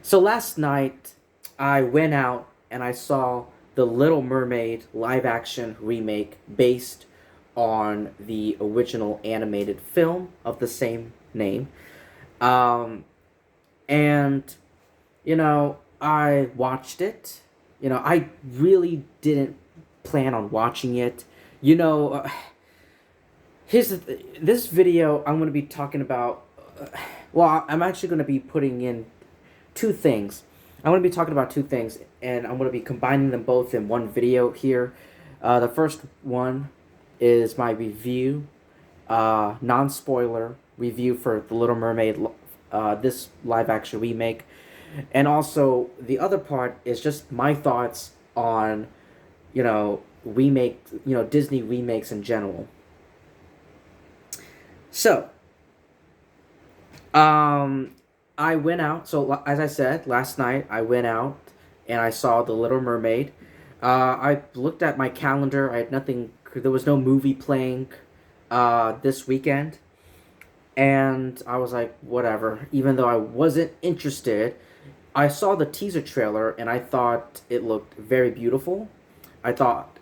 So last night, I went out and I saw the Little Mermaid live action remake based on the original animated film of the same name. Um, and, I watched it. I really didn't plan on watching it. You know, uh, this video I'm going to be talking about. Well, I'm actually going to be putting in two things. I'm going to be talking about two things, and I'm going to be combining them both in one video here. The first one is my review, non spoiler review for The Little Mermaid, this live action remake. And also, the other part is just my thoughts on, Disney remakes in general. So, Um, I went out. So as I said last night, I went out and I saw The Little Mermaid. I looked at my calendar. I had nothing. There was no movie playing this weekend, and I was like, whatever. Even though I wasn't interested, I saw the teaser trailer and I thought it looked very beautiful. I thought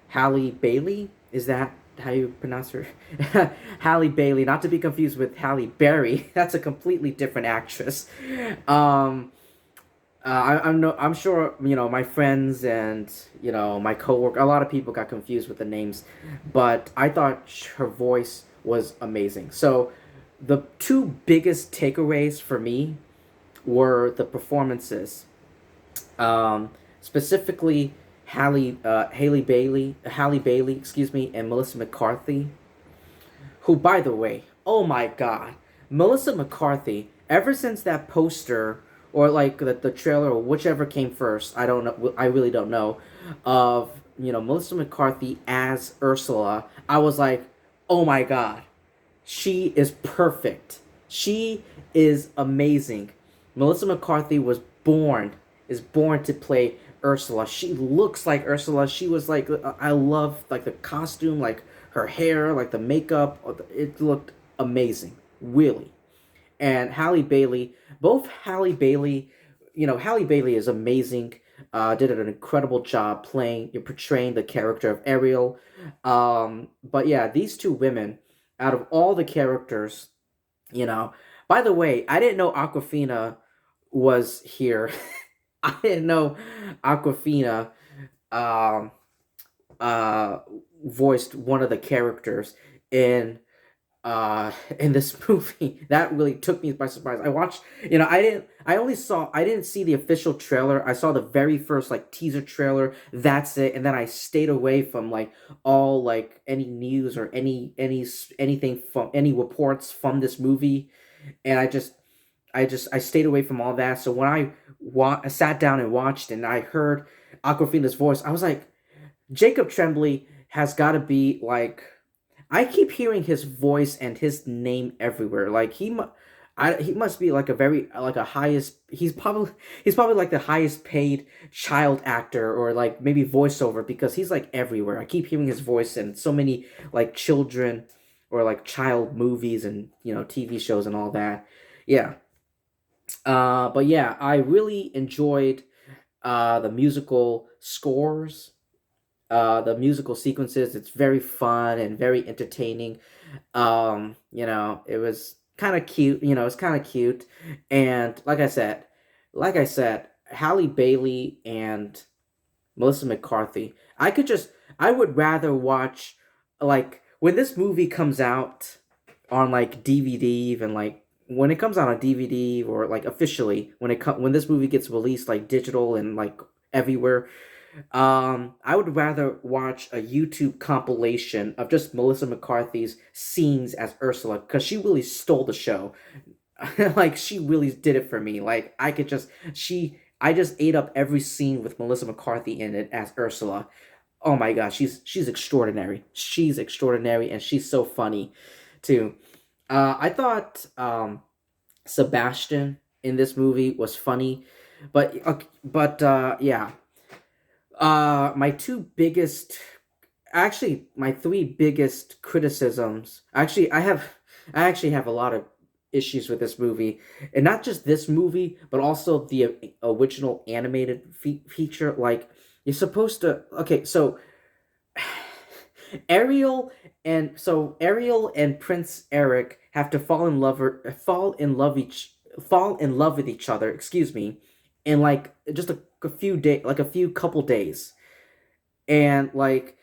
Halle Bailey, is that how you pronounce her? Halle Bailey, not to be confused with Halle Berry. That's a completely different actress. Um, I'm sure my friends and my coworker. A lot of people got confused with the names, but I thought her voice was amazing. So the two biggest takeaways for me were the performances, specifically Halle Bailey, excuse me, and Melissa McCarthy, who, by the way, oh my god, Melissa McCarthy, ever since that poster, or like the trailer, or whichever came first, I don't know, I really don't know, of, Melissa McCarthy as Ursula, I was like, oh my god, she is perfect. She is amazing. Melissa McCarthy is born to play Ursula. She looks like Ursula. She was like, I love like the costume, like her hair, like the makeup. It looked amazing, really. And Halle Bailey, both Halle Bailey, Halle Bailey is amazing. Did an incredible job portraying the character of Ariel. But yeah, these two women, out of all the characters, you know. By the way, I didn't know Aquafina was here. I didn't know Aquafina um, uh, voiced one of the characters in in this movie. That really took me by surprise. I watched, I didn't see the official trailer. I saw the very first like teaser trailer. That's it. And then I stayed away from like all like any news or anything from any reports from this movie. And I stayed away from all that. So when I sat down and watched and I heard Aquafina's voice, I was like, Jacob Tremblay has got to be like, I keep hearing his voice and his name everywhere. Like he must be like a very like a highest. He's probably like the highest paid child actor or like maybe voiceover because he's like everywhere. I keep hearing his voice in so many like children or like child movies and TV shows and all that. Yeah. But yeah, I really enjoyed the musical scores, the musical sequences. It's very fun and very entertaining. It was kind of cute. It's kind of cute, and like I said, Halle Bailey and Melissa McCarthy. I would rather watch like when this movie comes out on like DVD, even like when it comes out on DVD or like officially when this movie gets released like digital and like everywhere. I would rather watch a YouTube compilation of just Melissa McCarthy's scenes as Ursula because she really stole the show. Like she really did it for me. Like I just ate up every scene with Melissa McCarthy in it as Ursula. Oh my gosh, she's extraordinary. She's extraordinary and she's so funny too. I thought Sebastian in this movie was funny, but yeah. My two biggest, actually, my three biggest criticisms. I actually have a lot of issues with this movie, and not just this movie, but also the original animated feature. Like, you're supposed to. Okay, so Ariel and Prince Eric have to fall in love with each other. Excuse me, in like just a few day, like a few couple days, and like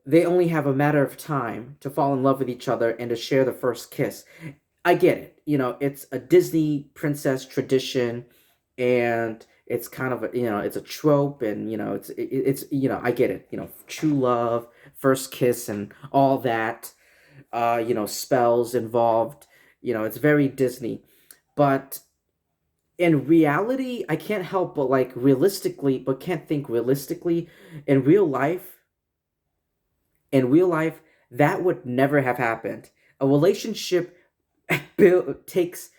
they only have a matter of time to fall in love with each other and to share the first kiss. I get it. It's a Disney princess tradition, and it's kind of it's a trope, and it's I get it. True love, first kiss, and all that. Spells involved. It's very Disney, but in reality, I can't help but can't think realistically. In real life, in real life, that would never have happened. A relationship takes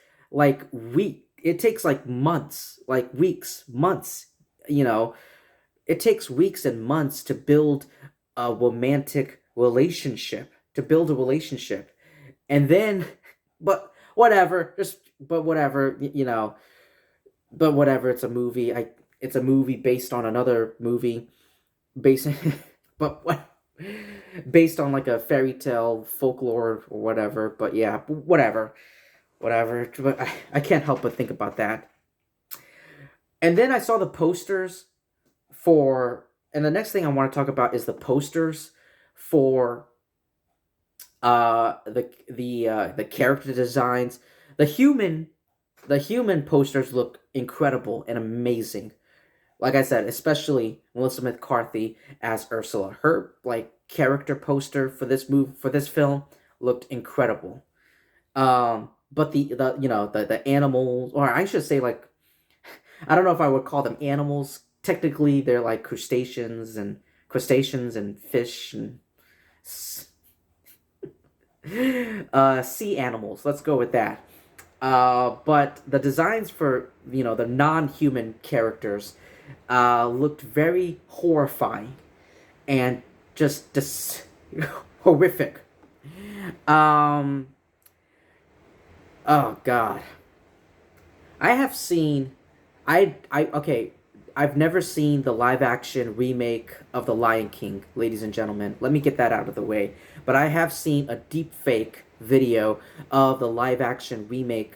it takes like months, like weeks, months, you know, it takes weeks and months to build a romantic relationship, And then, but whatever, but whatever, but whatever, it's a movie based on another movie, based, but what, based on like a fairy tale folklore or whatever, but yeah, whatever. But I can't help but think about that. And then I saw the posters and the next thing I want to talk about is the posters for the character designs. The human the human posters look incredible and amazing. Like I said, especially Melissa McCarthy as Ursula. Her like character poster for this film looked incredible. But the animals, or I should say, like, I don't know if I would call them animals. Technically, they're like crustaceans and fish and sea animals. Let's go with that. But the designs for the non-human characters looked very horrifying and just horrific. Um, oh God, I have seen, okay, I've never seen the live action remake of The Lion King, ladies and gentlemen. Let me get that out of the way. But I have seen a deep fake video of the live action remake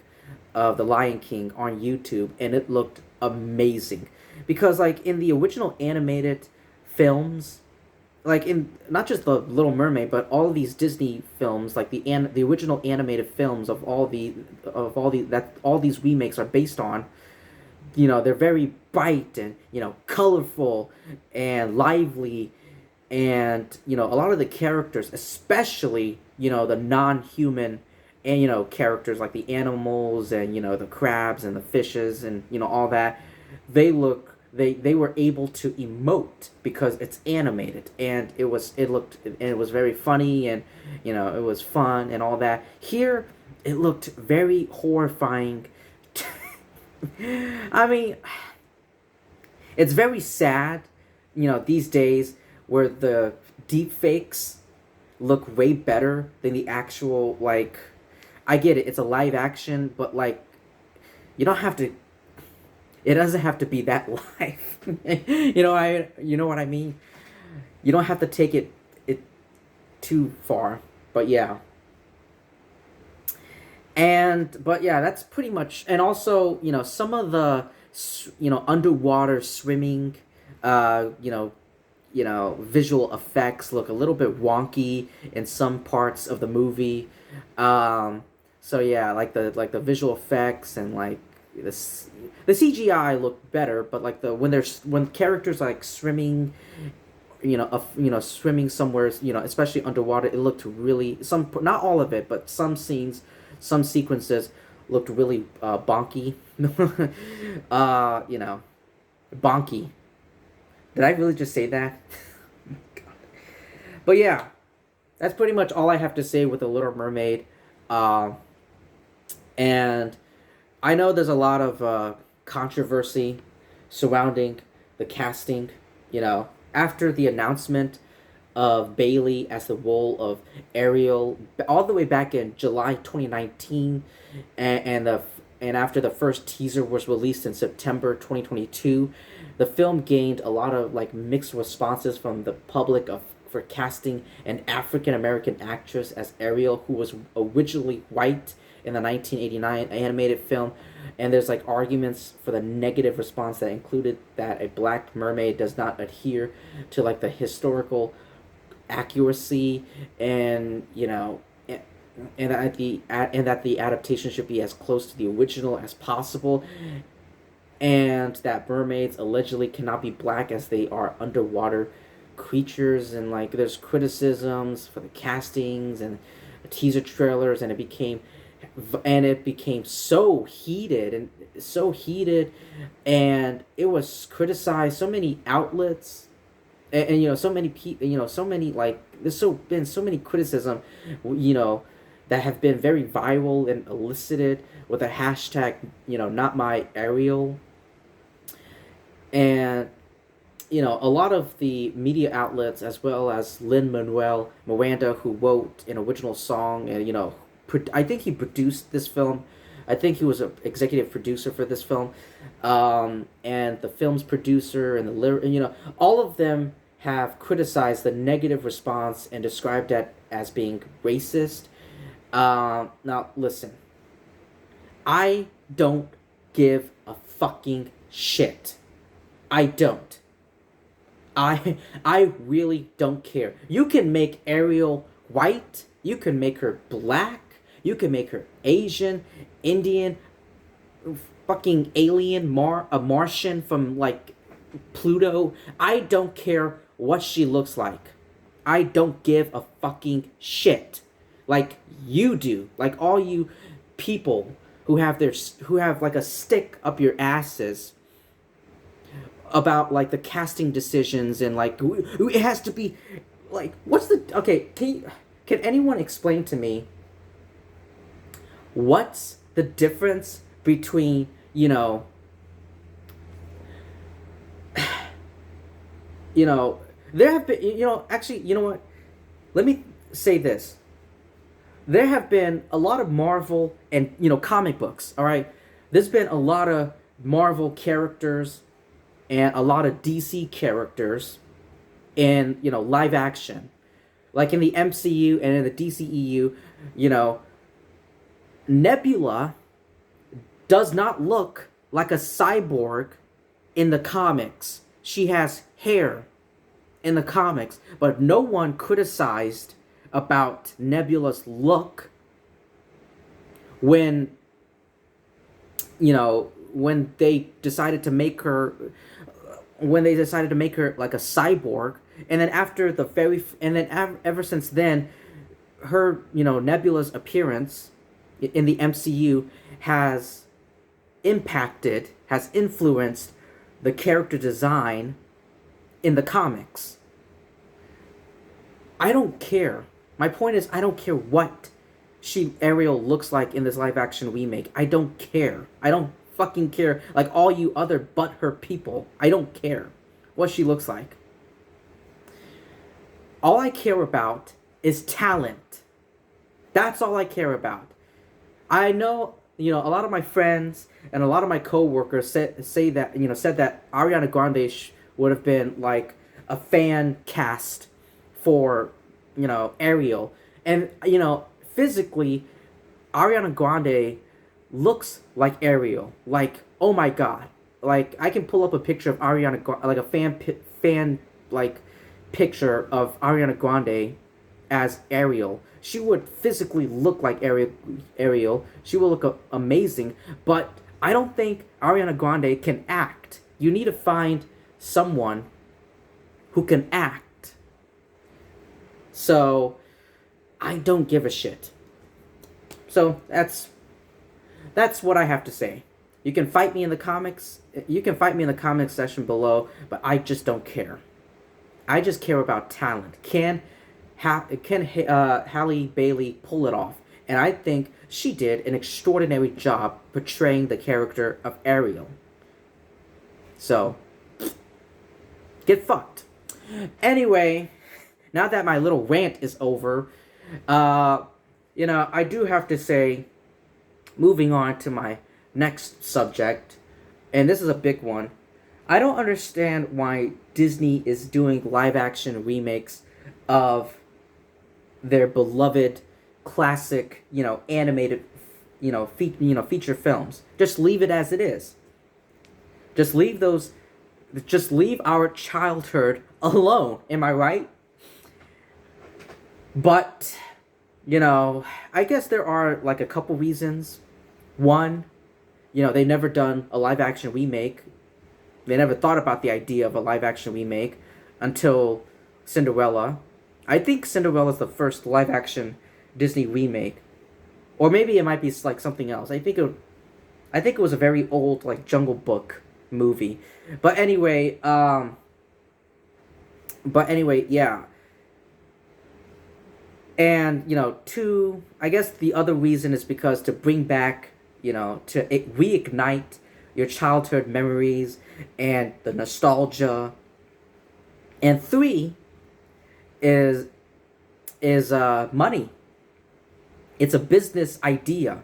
of The Lion King on YouTube, and it looked amazing. Because like in the original animated films, like in not just the Little Mermaid, but all of these Disney films, like the original animated films of all these remakes are based on, they're very bright and colorful and lively, and a lot of the characters, especially the non-human and characters like the animals and the crabs and the fishes and all that, they were able to emote because it's animated, and it was very funny, and it was fun and all that. Here it looked very horrifying. I mean, it's very sad, these days, where the deep fakes look way better than the actual, like, I get it, it's a live action, but like, you don't have to, it doesn't have to be that live. You know what I mean? You don't have to take it too far. But yeah. But yeah, that's pretty much, and also, some of the underwater swimming, visual effects look a little bit wonky in some parts of the movie. So yeah, like the visual effects and like this the CGI look better, but like when characters like swimming, swimming somewhere, especially underwater, it looked really, not all of it, but some scenes, some sequences looked really bonky. Bonky. Did I really just say that? But yeah, that's pretty much all I have to say with The Little Mermaid. Uh, and I know there's a lot of controversy surrounding the casting. After the announcement of Bailey as the role of Ariel all the way back in July 2019, and after the first teaser was released in September 2022, the film gained a lot of like mixed responses from the public of for casting an African American actress as Ariel, who was originally white in the 1989 animated film. And there's like arguments for the negative response that included that a black mermaid does not adhere to like the historical accuracy, and and that the adaptation should be as close to the original as possible, and that mermaids allegedly cannot be black as they are underwater creatures. And like there's criticisms for the castings and teaser trailers, and it became so heated and it was criticized so many outlets, and so many people, so many like been so many criticism, that have been very viral and elicited with a hashtag, not my Ariel. And a lot of the media outlets, as well as Lin Manuel Miranda, who wrote an original song, and I think he produced this film. I think he was an executive producer for this film, and the film's producer and all of them have criticized the negative response and described it as being racist. Now listen, I don't give a fucking shit. I don't. I really don't care. You can make Ariel white. You can make her black. You can make her Asian, Indian, fucking alien, a Martian from like Pluto. I don't care what she looks like. I don't give a fucking shit. Like you do. Like all you people who have like a stick up your asses about like the casting decisions, and like it has to be like can anyone explain to me what's the difference between there have been actually, what, let me say this. There have been a lot of Marvel and comic books, all right? There's been a lot of Marvel characters and a lot of DC characters in live action, like in the MCU and in the DCEU. Nebula does not look like a cyborg in the comics. She has hair in the comics, but no one criticized about Nebula's look when when they decided to make her like a cyborg. And then ever since then, her Nebula's appearance in the MCU has influenced the character design in the comics. I don't care. My point is, I don't care what Ariel looks like in this live action remake. I don't care. I don't fucking care. Like all you other butthurt people, I don't care what she looks like. All I care about is talent. That's all I care about. I know, a lot of my friends and a lot of my coworkers said that Ariana Grande would have been like a fan cast for Ariel. And physically, Ariana Grande looks like Ariel. Like, oh my god. Like, I can pull up a picture of Ariana Grande, like a fan like picture of Ariana Grande as Ariel. She would physically look like Ariel. She will look amazing, but I don't think Ariana Grande can act. You need to find someone who can act. So, I don't give a shit. So, that's what I have to say. You can fight me in the comments section below, but I just don't care. I just care about talent. Can Halle Bailey pull it off? And I think she did an extraordinary job portraying the character of Ariel. So, get fucked. Anyway, now that my little rant is over, uh, I do have to say, moving on to my next subject, and this is a big one. I don't understand why Disney is doing live action remakes of their beloved classic, animated, feature films. Just leave it as it is. Just leave those just leave our childhood alone. Am I right? But, I guess there are like a couple reasons. One, they've never done a live action remake. They never thought about the idea of a live action remake until Cinderella. I think Cinderella's the first live action Disney remake. Or maybe it might be like something else. I think it was a very old like Jungle Book movie. But anyway, yeah. And, two, I guess the other reason is because to bring back, to reignite your childhood memories and the nostalgia. And three is money. It's a business idea.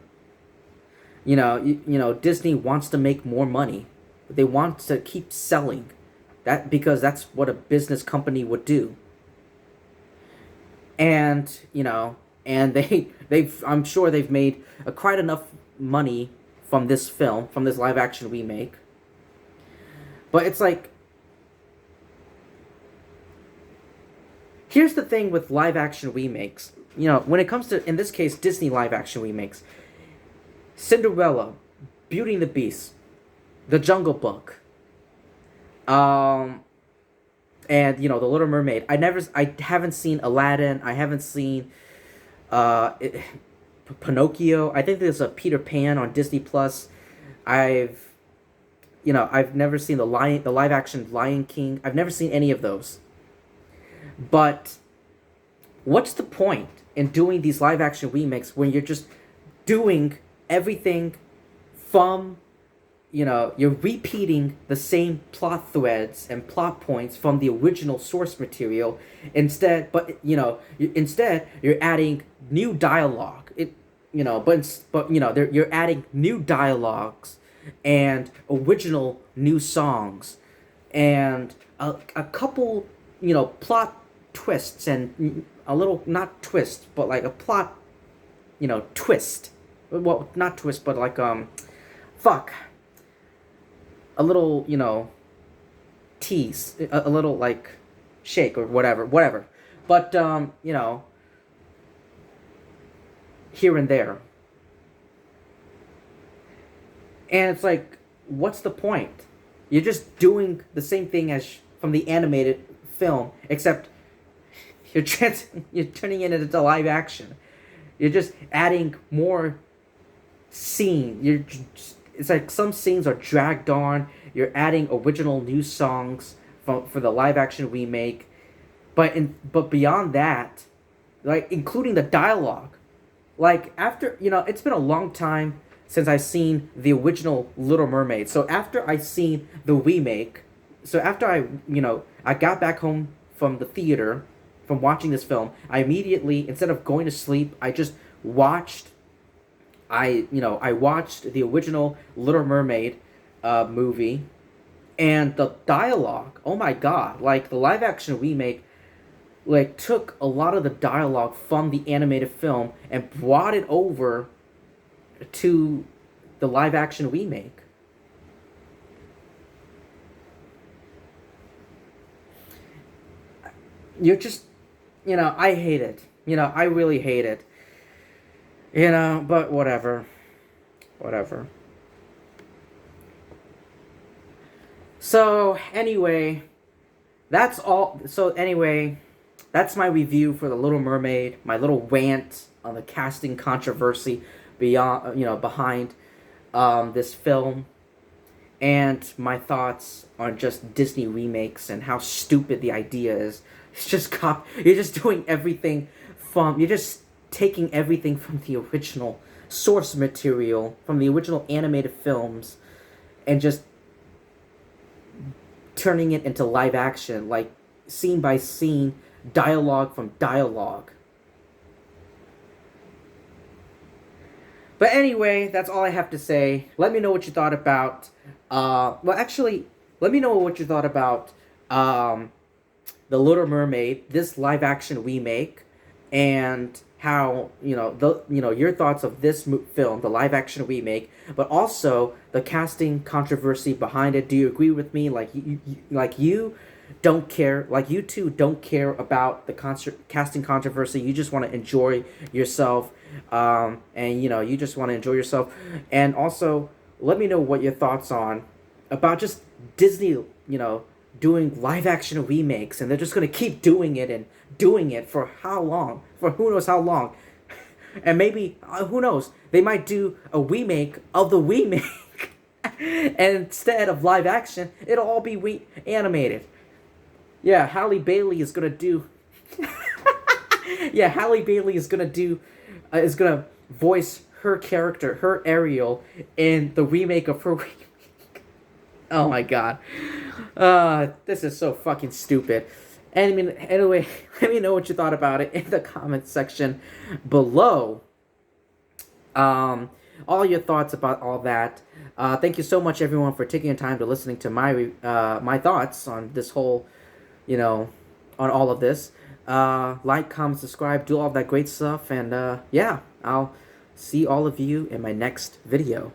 Disney wants to make more money. They want to keep selling. Because that's what a business company would do. And I'm sure they've made quite enough money from this film, from this live action remake. But it's like, here's the thing with live action remakes. When it comes to, in this case, Disney live action remakes, Cinderella, Beauty and the Beast, The Jungle Book, and The Little Mermaid. I haven't seen Aladdin. I haven't seen Pinocchio. I think there's a Peter Pan on Disney Plus. I've never seen the live action Lion King. I've never seen any of those. But what's the point in doing these live action remakes when you're just doing everything from, you're repeating the same plot threads and plot points from the original source material. Instead, you're adding new dialogue. You're adding new dialogues and original new songs and a couple, plot twists and a little, not twist, but like a plot, twist. Well, not twist, but like, fuck. A little, tease. A little, like, shake or whatever. But, here and there. And it's like, what's the point? You're just doing the same thing as from the animated film, except you're turning it into live action. You're just adding more scene. It's like some scenes are dragged on. You're adding original new songs for the live action remake, but beyond that, like including the dialogue, like after it's been a long time since I've seen the original Little Mermaid. So after I seen the remake, so after I got back home from the theater from watching this film, I immediately, instead of going to sleep, I just watched. I watched the original Little Mermaid movie, and the dialogue. Oh my god! Like the live action remake, like took a lot of the dialogue from the animated film and brought it over to the live action remake. You're just, I hate it. I really hate it. But whatever. So, anyway, that's all. So, anyway, that's my review for The Little Mermaid, my little rant on the casting controversy behind this film, and my thoughts on just Disney remakes and how stupid the idea is. You're just doing everything you're just taking everything from the original source material, from the original animated films, and just turning it into live action, like scene by scene, dialogue from dialogue. But anyway, that's all I have to say. Let me know what you thought about. Well, actually, let me know what you thought about the Little Mermaid, this live action remake, and how your thoughts of this film, the live action remake, but also the casting controversy behind it. Do you agree with me? Like you don't care, like you two don't care about the casting controversy. You just want to enjoy yourself, and you just want to enjoy yourself. And also, let me know what your thoughts on about just Disney, doing live action remakes, and they're just gonna keep doing it and doing it for how long? For who knows how long? And maybe who knows? They might do a remake of the remake, and instead of live action, it'll all be animated. Yeah, Halle Bailey is gonna do. Yeah, Halle Bailey is gonna voice her character, her Ariel, in the remake of her. Oh my god. This is so fucking stupid. And I mean, anyway, let me know what you thought about it in the comment section below. All your thoughts about all that. Thank you so much, everyone, for taking the time to listening to my thoughts on this whole, on all of this. Like, comment, subscribe, do all that great stuff, and yeah, I'll see all of you in my next video.